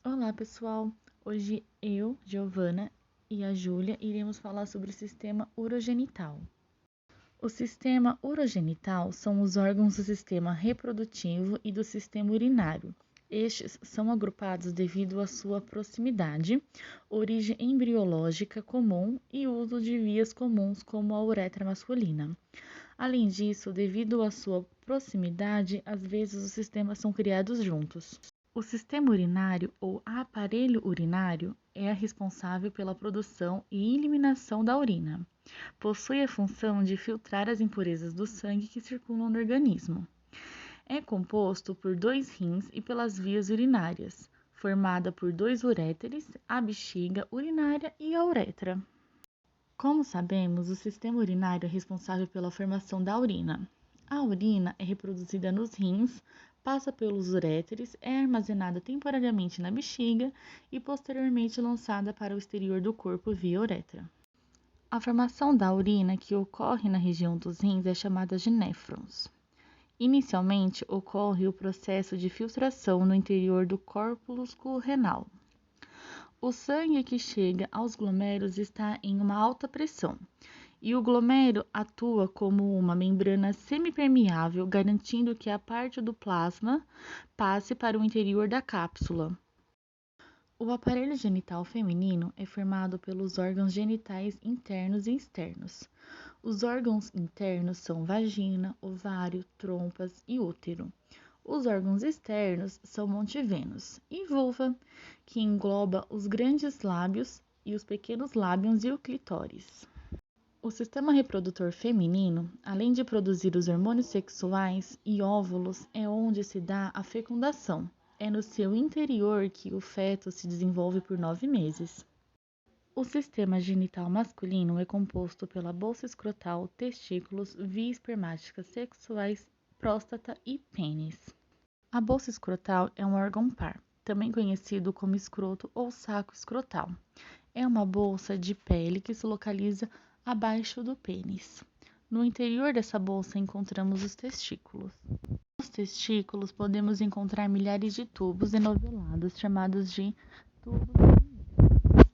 Olá, pessoal! Hoje eu, Giovana e a Júlia iremos falar sobre o sistema urogenital. O sistema urogenital são os órgãos do sistema reprodutivo e do sistema urinário. Estes são agrupados devido à sua proximidade, origem embriológica comum e uso de vias comuns como a uretra masculina. Além disso, devido à sua proximidade, às vezes os sistemas são criados juntos. O sistema urinário ou aparelho urinário é responsável pela produção e eliminação da urina. Possui a função de filtrar as impurezas do sangue que circulam no organismo. É composto por 2 rins e pelas vias urinárias, formada por 2 uréteres, a bexiga urinária e a uretra. Como sabemos, o sistema urinário é responsável pela formação da urina. A urina é reproduzida nos rins, passa pelos uréteres, é armazenada temporariamente na bexiga e posteriormente lançada para o exterior do corpo via uretra. A formação da urina que ocorre na região dos rins é chamada de néfrons. Inicialmente, ocorre o processo de filtração no interior do corpúsculo renal. O sangue que chega aos glomérulos está em uma alta pressão, e o glomérulo atua como uma membrana semipermeável, garantindo que a parte do plasma passe para o interior da cápsula. O aparelho genital feminino é formado pelos órgãos genitais internos e externos. Os órgãos internos são vagina, ovário, trompas e útero. Os órgãos externos são Monte Vênus e vulva, que engloba os grandes lábios e os pequenos lábios e o clitóris. O sistema reprodutor feminino, além de produzir os hormônios sexuais e óvulos, é onde se dá a fecundação. É no seu interior que o feto se desenvolve por 9 meses. O sistema genital masculino é composto pela bolsa escrotal, testículos, vias espermáticas sexuais, próstata e pênis. A bolsa escrotal é um órgão par, também conhecido como escroto ou saco escrotal. É uma bolsa de pele que se localiza abaixo do pênis. No interior dessa bolsa encontramos os testículos. Nos testículos podemos encontrar milhares de tubos enovelados, chamados de tubos,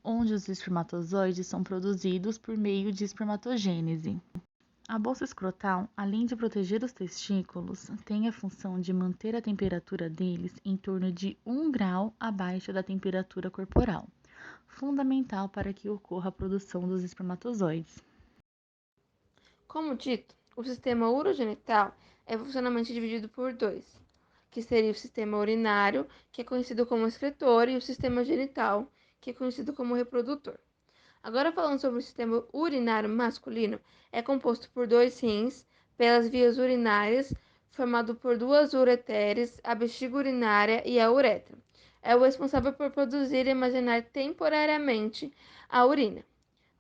onde os espermatozoides são produzidos por meio de espermatogênese. A bolsa escrotal, além de proteger os testículos, tem a função de manter a temperatura deles em torno de 1 grau abaixo da temperatura corporal, fundamental para que ocorra a produção dos espermatozoides. Como dito, o sistema urogenital é funcionalmente dividido por dois, que seria o sistema urinário, que é conhecido como excretor, e o sistema genital, que é conhecido como reprodutor. Agora falando sobre o sistema urinário masculino, é composto por 2 rins, pelas vias urinárias, formado por 2 ureteres, a bexiga urinária e a uretra. É o responsável por produzir e armazenar temporariamente a urina.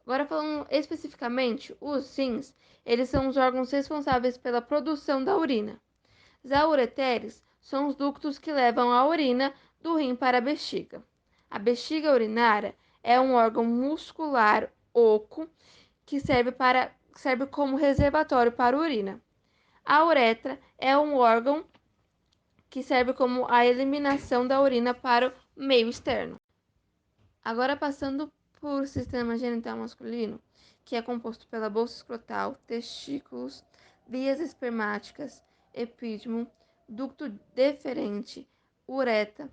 Agora falando especificamente, os rins, eles são os órgãos responsáveis pela produção da urina. Os ureteres são os ductos que levam a urina do rim para a bexiga. A bexiga urinária é um órgão muscular oco que serve como reservatório para a urina. A uretra é um órgão que serve como a eliminação da urina para o meio externo. Agora passando por sistema genital masculino, que é composto pela bolsa escrotal, testículos, vias espermáticas, epídimo, ducto deferente, uretra,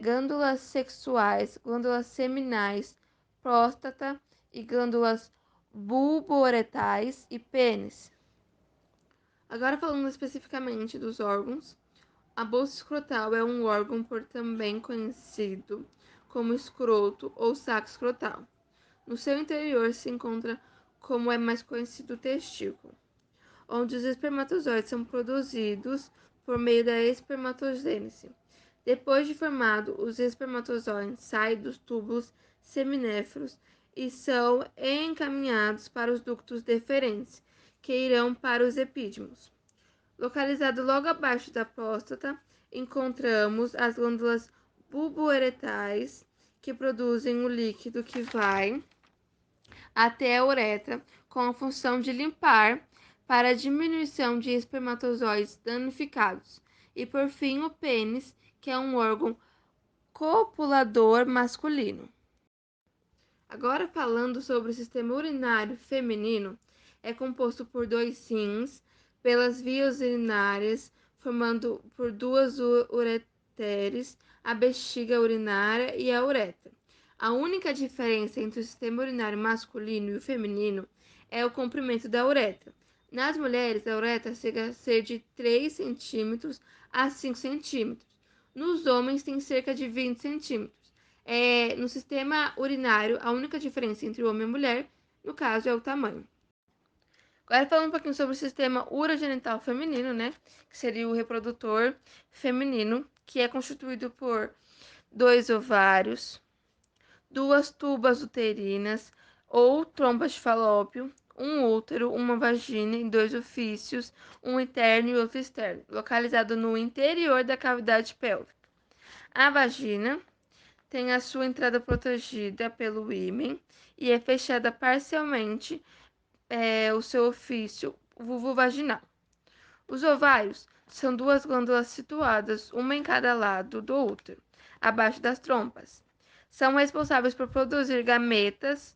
glândulas sexuais, glândulas seminais, próstata e glândulas bulbouretais e pênis. Agora falando especificamente dos órgãos, a bolsa escrotal é um órgão por também conhecido como escroto ou saco escrotal. No seu interior se encontra, como é mais conhecido, o testículo, onde os espermatozoides são produzidos por meio da espermatogênese. Depois de formado, os espermatozoides saem dos túbulos seminéfros e são encaminhados para os ductos deferentes, que irão para os epídimos. Localizado logo abaixo da próstata, encontramos as glândulas bulboeretais, que produzem o líquido que vai até a uretra, com a função de limpar para a diminuição de espermatozoides danificados. E por fim, o pênis, que é um órgão copulador masculino. Agora falando sobre o sistema urinário feminino, é composto por 2 rins pelas vias urinárias, formando por 2 ureteres, a bexiga urinária e a uretra. A única diferença entre o sistema urinário masculino e o feminino é o comprimento da uretra. Nas mulheres, a uretra chega a ser de 3 centímetros a 5 centímetros. Nos homens, tem cerca de 20 centímetros. No sistema urinário, a única diferença entre o homem e a mulher, no caso, é o tamanho. Agora falando um pouquinho sobre o sistema urogenital feminino, né? Que seria o reprodutor feminino, que é constituído por 2 ovários, 2 tubas uterinas ou trompas de falópio, um útero, uma vagina e 2 ofícios, um interno e outro externo, localizado no interior da cavidade pélvica. A vagina tem a sua entrada protegida pelo ímen e é fechada parcialmente o seu ofício vulvovaginal. Os ovários são 2 glândulas situadas, uma em cada lado do útero, abaixo das trompas. São responsáveis por produzir gametas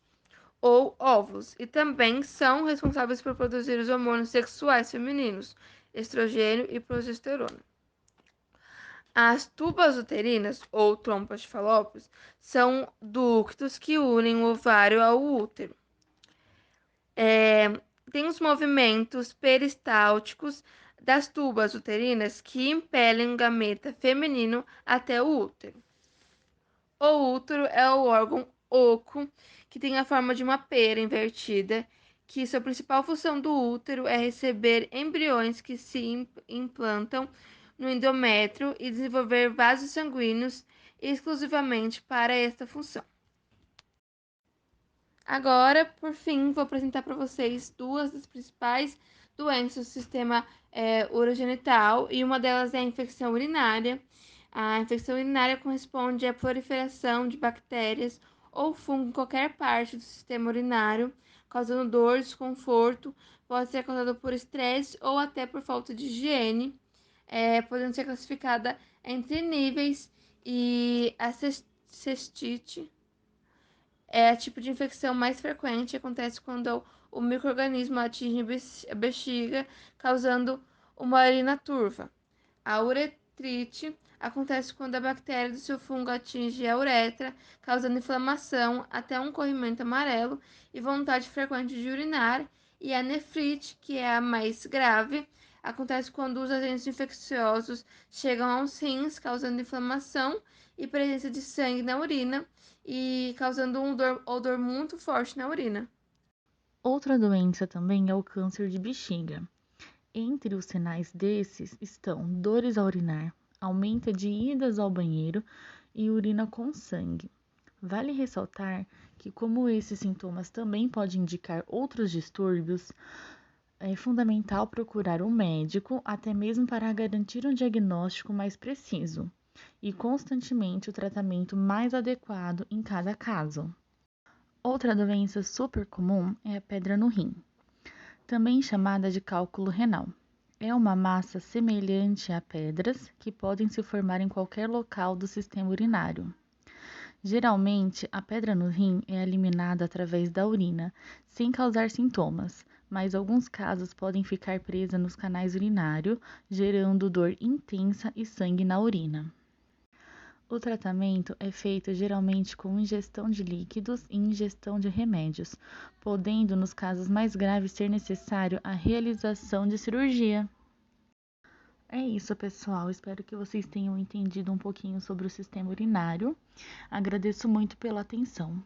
ou óvulos e também são responsáveis por produzir os hormônios sexuais femininos, estrogênio e progesterona. As tubas uterinas, ou trompas de falópio, são ductos que unem o ovário ao útero. Tem os movimentos peristálticos das tubas uterinas que impelem o gameta feminino até o útero. O útero é o órgão oco que tem a forma de uma pera invertida, que sua principal função do útero é receber embriões que se implantam no endométrio e desenvolver vasos sanguíneos exclusivamente para esta função. Agora, por fim, vou apresentar para vocês 2 das principais doenças do sistema urogenital, e uma delas é a infecção urinária. A infecção urinária corresponde à proliferação de bactérias ou fungo em qualquer parte do sistema urinário, causando dor, desconforto, pode ser causada por estresse ou até por falta de higiene, podendo ser classificada entre níveis, e a cestite é o tipo de infecção mais frequente, acontece quando o micro-organismo atinge a bexiga, causando uma urina turva. A uretrite acontece quando a bactéria do seu fungo atinge a uretra, causando inflamação até um corrimento amarelo e vontade frequente de urinar. E a nefrite, que é a mais grave, acontece quando os agentes infecciosos chegam aos rins, causando inflamação e presença de sangue na urina e causando um odor muito forte na urina. Outra doença também é o câncer de bexiga. Entre os sinais desses estão dores ao urinar, aumento de idas ao banheiro e urina com sangue. Vale ressaltar que, como esses sintomas também podem indicar outros distúrbios, é fundamental procurar um médico, até mesmo para garantir um diagnóstico mais preciso e constantemente o tratamento mais adequado em cada caso. Outra doença super comum é a pedra no rim, também chamada de cálculo renal. É uma massa semelhante a pedras que podem se formar em qualquer local do sistema urinário. Geralmente, a pedra no rim é eliminada através da urina, sem causar sintomas, mas alguns casos podem ficar presa nos canais urinários, gerando dor intensa e sangue na urina. O tratamento é feito geralmente com ingestão de líquidos e ingestão de remédios, podendo, nos casos mais graves, ser necessário a realização de cirurgia. É isso, pessoal. Espero que vocês tenham entendido um pouquinho sobre o sistema urinário. Agradeço muito pela atenção.